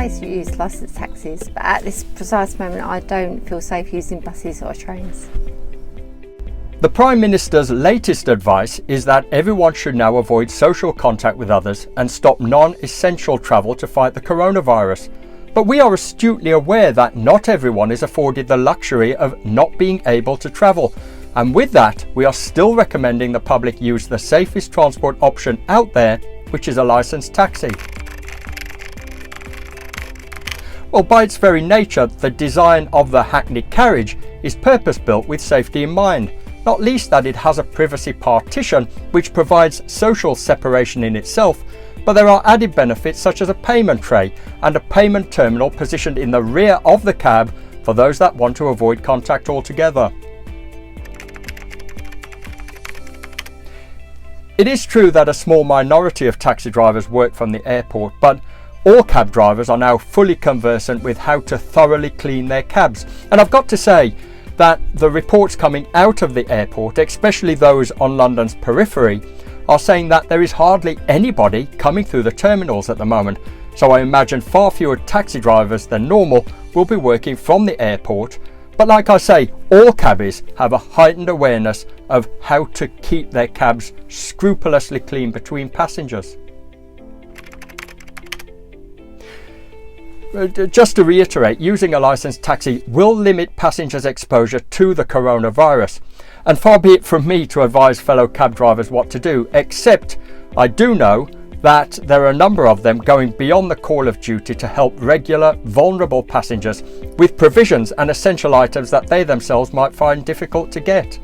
case you use licensed taxis, but at this precise moment I don't feel safe using buses or trains. The Prime Minister's latest advice is that everyone should now avoid social contact with others and stop non-essential travel to fight the coronavirus. But we are astutely aware that not everyone is afforded the luxury of not being able to travel. And with that, we are still recommending the public use the safest transport option out there, which is a licensed taxi. Well, by its very nature, the design of the Hackney carriage is purpose-built with safety in mind, not least that it has a privacy partition which provides social separation in itself, but there are added benefits such as a payment tray and a payment terminal positioned in the rear of the cab for those that want to avoid contact altogether. It is true that a small minority of taxi drivers work from the airport, but all cab drivers are now fully conversant with how to thoroughly clean their cabs. And I've got to say that the reports coming out of the airport, especially those on London's periphery, are saying that there is hardly anybody coming through the terminals at the moment. So I imagine far fewer taxi drivers than normal will be working from the airport. But like I say, all cabbies have a heightened awareness of how to keep their cabs scrupulously clean between passengers. Just to reiterate, using a licensed taxi will limit passengers' exposure to the coronavirus. And far be it from me to advise fellow cab drivers what to do, except I do know that there are a number of them going beyond the call of duty to help regular, vulnerable passengers with provisions and essential items that they themselves might find difficult to get.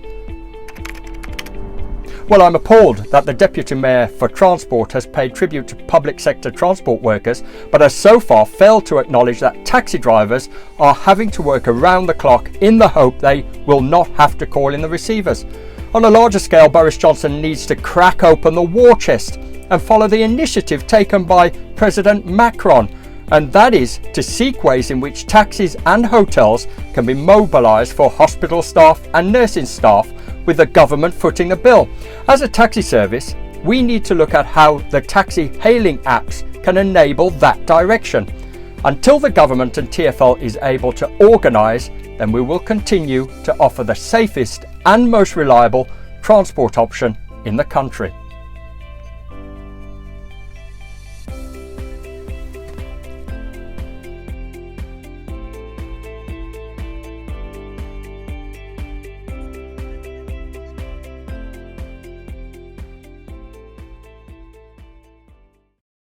Well, I'm appalled that the Deputy Mayor for Transport has paid tribute to public sector transport workers, but has so far failed to acknowledge that taxi drivers are having to work around the clock in the hope they will not have to call in the receivers. On a larger scale, Boris Johnson needs to crack open the war chest and follow the initiative taken by President Macron, and that is to seek ways in which taxis and hotels can be mobilised for hospital staff and nursing staff, with the government footing the bill. As a taxi service, we need to look at how the taxi hailing apps can enable that direction. Until the government and TfL is able to organise, then we will continue to offer the safest and most reliable transport option in the country.